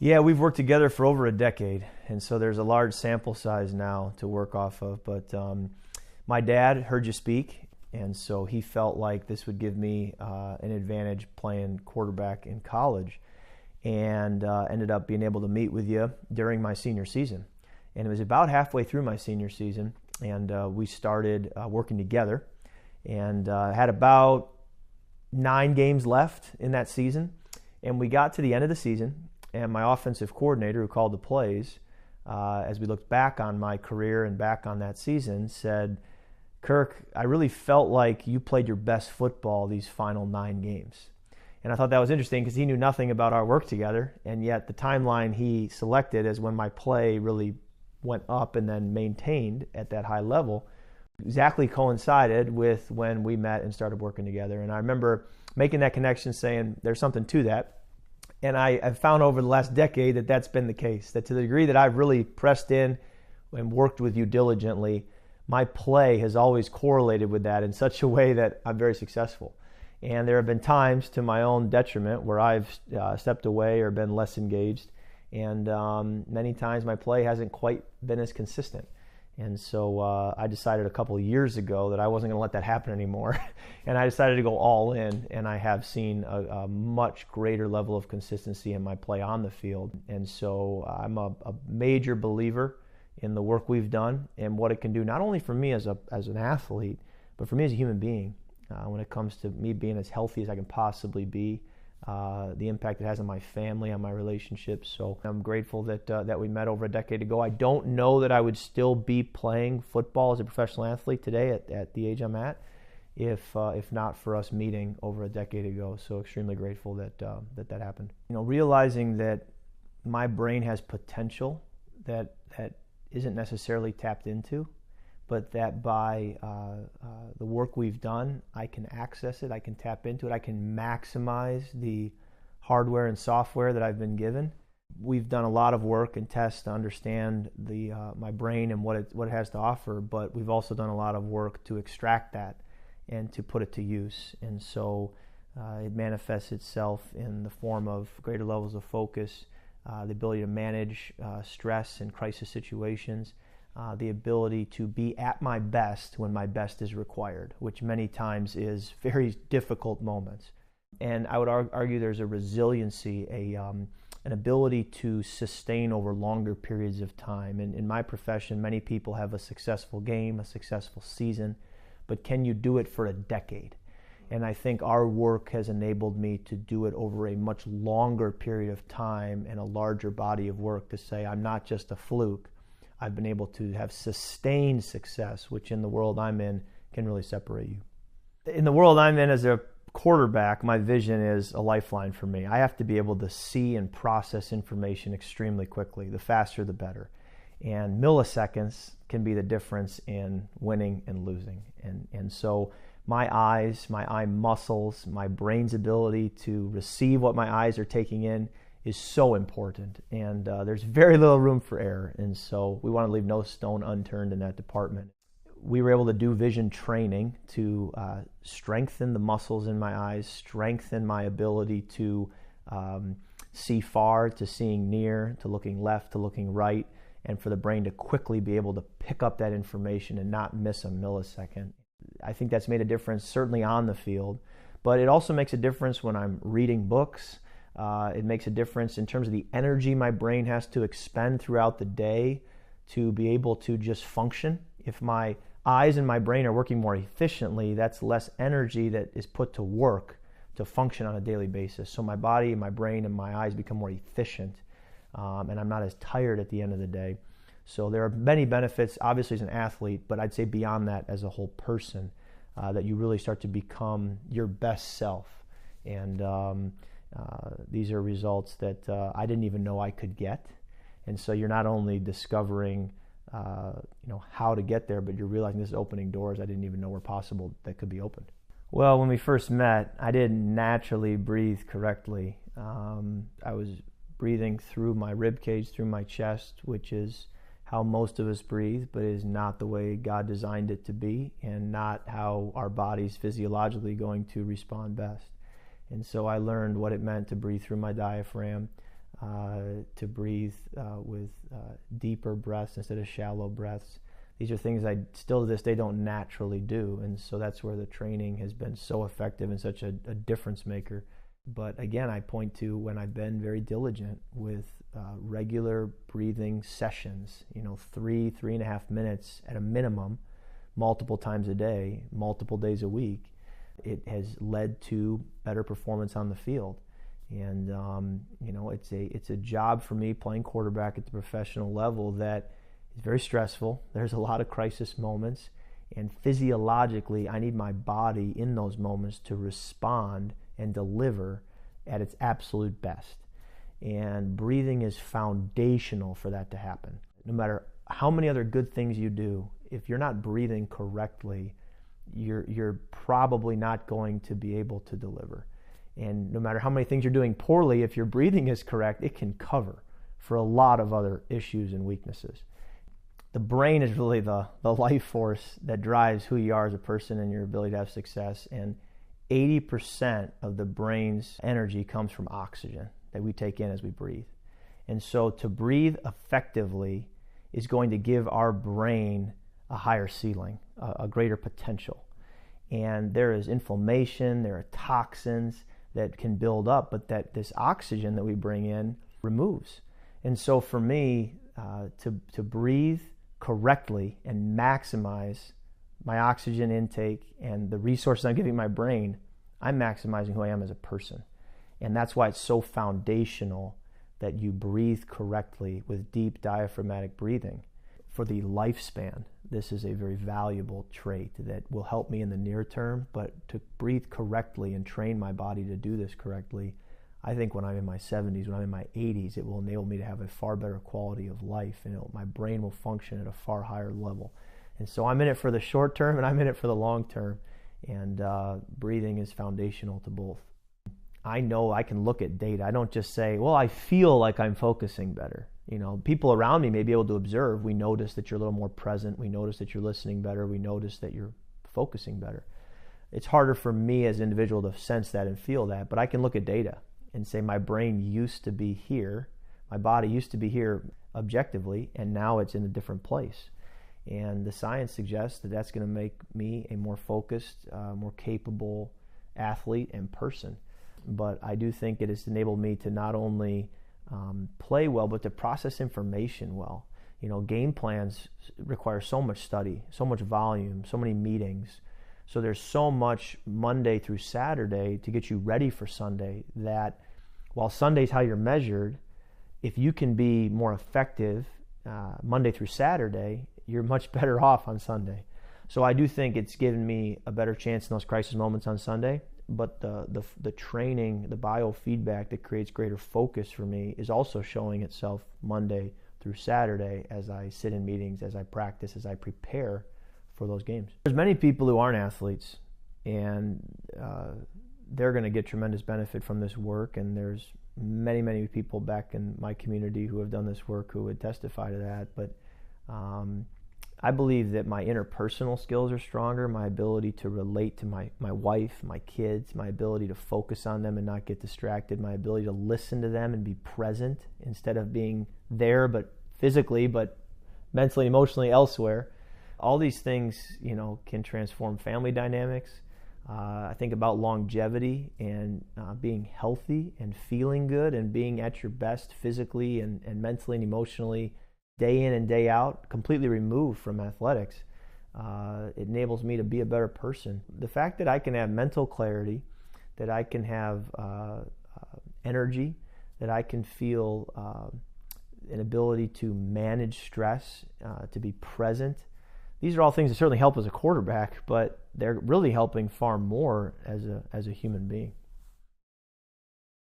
Yeah, we've worked together for over a decade, and so there's a large sample size now to work off of. But my dad heard you speak, and so he felt like this would give me an advantage playing quarterback in college, and ended up being able to meet with you during my senior season. And it was about halfway through my senior season, and we started working together, and had about 9 games left in that season. And we got to the end of the season, and my offensive coordinator who called the plays, as we looked back on my career and back on that season, said, "Kirk, I really felt like you played your best football these final 9 games." And I thought that was interesting because he knew nothing about our work together, and yet the timeline he selected as when my play really went up and then maintained at that high level exactly coincided with when we met and started working together. And I remember making that connection, saying there's something to that. And I've found over the last decade that that's been the case, that to the degree that I've really pressed in and worked with you diligently, my play has always correlated with that in such a way that I'm very successful. And there have been times to my own detriment where I've stepped away or been less engaged. And many times my play hasn't quite been as consistent. And so I decided a couple of years ago that I wasn't going to let that happen anymore. And I decided to go all in, and I have seen a much greater level of consistency in my play on the field. And so I'm a major believer in the work we've done and what it can do, not only for me as an athlete, but for me as a human being, when it comes to me being as healthy as I can possibly be, the impact it has on my family, on my relationships. So I'm grateful that we met over a decade ago. I don't know that I would still be playing football as a professional athlete today at the age I'm at, if not for us meeting over a decade ago. So extremely grateful that happened. Realizing that my brain has potential that isn't necessarily tapped into, but that by the work we've done, I can access it, I can tap into it, I can maximize the hardware and software that I've been given. We've done a lot of work and tests to understand my brain and what it has to offer, but we've also done a lot of work to extract that and to put it to use. And so it manifests itself in the form of greater levels of focus, the ability to manage stress and crisis situations, the ability to be at my best when my best is required, which many times is very difficult moments. And I would argue there's a resiliency, an ability to sustain over longer periods of time. And in my profession, many people have a successful game, a successful season, but can you do it for a decade? And I think our work has enabled me to do it over a much longer period of time and a larger body of work to say I'm not just a fluke. I've been able to have sustained success, which in the world I'm in can really separate you. In the world I'm in as a quarterback, my vision is a lifeline for me. I have to be able to see and process information extremely quickly. The faster, the better. And milliseconds can be the difference in winning and losing. And so my eyes, my eye muscles, my brain's ability to receive what my eyes are taking in is so important, and there's very little room for error, and so we want to leave no stone unturned in that department. We were able to do vision training to strengthen the muscles in my eyes, strengthen my ability to see far, to seeing near, to looking left, to looking right, and for the brain to quickly be able to pick up that information and not miss a millisecond. I think that's made a difference certainly on the field, but it also makes a difference when I'm reading books. It makes a difference in terms of the energy my brain has to expend throughout the day to be able to just function. If my eyes and my brain are working more efficiently, that's less energy that is put to work to function on a daily basis. So my body, my brain, and my eyes become more efficient, and I'm not as tired at the end of the day. So there are many benefits, obviously as an athlete, but I'd say beyond that as a whole person, that you really start to become your best self. And these are results that I didn't even know I could get. And so you're not only discovering how to get there, but you're realizing this is opening doors I didn't even know were possible that could be opened. Well, when we first met, I didn't naturally breathe correctly. I was breathing through my rib cage, through my chest, which is how most of us breathe, but is not the way God designed it to be, and not how our body's physiologically going to respond best. And so I learned what it meant to breathe through my diaphragm, to breathe with deeper breaths instead of shallow breaths. These are things I still to this day don't naturally do, and so that's where the training has been so effective and such a difference maker. But again, I point to when I've been very diligent with regular breathing sessions, 3.5 minutes at a minimum, multiple times a day, multiple days a week, it has led to better performance on the field. And it's a job for me playing quarterback at the professional level that is very stressful. There's a lot of crisis moments, and physiologically I need my body in those moments to respond and deliver at its absolute best. And breathing is foundational for that to happen. No matter how many other good things you do, if you're not breathing correctly, you're probably not going to be able to deliver. And no matter how many things you're doing poorly, if your breathing is correct, it can cover for a lot of other issues and weaknesses. The brain is really the life force that drives who you are as a person and your ability to have success. And 80% of the brain's energy comes from oxygen that we take in as we breathe. And so to breathe effectively is going to give our brain a higher ceiling, a greater potential. And there is inflammation, there are toxins that can build up, but that this oxygen that we bring in removes. And so for me, to breathe correctly and maximize my oxygen intake and the resources I'm giving my brain, I'm maximizing who I am as a person. And that's why it's so foundational that you breathe correctly with deep diaphragmatic breathing. For the lifespan, this is a very valuable trait that will help me in the near term, but to breathe correctly and train my body to do this correctly, I think when I'm in my 70s, when I'm in my 80s, it will enable me to have a far better quality of life, and my brain will function at a far higher level. And so I'm in it for the short term and I'm in it for the long term, and breathing is foundational to both. I know I can look at data. I don't just say, well, I feel like I'm focusing better. People around me may be able to observe. We notice that you're a little more present. We notice that you're listening better. We notice that you're focusing better. It's harder for me as an individual to sense that and feel that, but I can look at data and say my brain used to be here, my body used to be here objectively, and now it's in a different place. And the science suggests that that's going to make me a more focused, more capable athlete and person. But I do think it has enabled me to not only play well, but to process information well. Game plans require so much study, so much volume, so many meetings. So there's so much Monday through Saturday to get you ready for Sunday that while Sunday's how you're measured, if you can be more effective Monday through Saturday, you're much better off on Sunday. So I do think it's given me a better chance in those crisis moments on Sunday. But the training, the biofeedback that creates greater focus for me is also showing itself Monday through Saturday as I sit in meetings, as I practice, as I prepare for those games. There's many people who aren't athletes, and they're going to get tremendous benefit from this work, and there's many, many people back in my community who have done this work who would testify to that. But I believe that my interpersonal skills are stronger, my ability to relate to my wife, my kids, my ability to focus on them and not get distracted, my ability to listen to them and be present instead of being there but physically, but mentally, emotionally elsewhere. All these things, can transform family dynamics. I think about longevity and being healthy and feeling good and being at your best physically and mentally and emotionally day in and day out, completely removed from athletics. It enables me to be a better person. The fact that I can have mental clarity, that I can have energy, that I can feel an ability to manage stress, to be present, these are all things that certainly help as a quarterback, but they're really helping far more as a human being.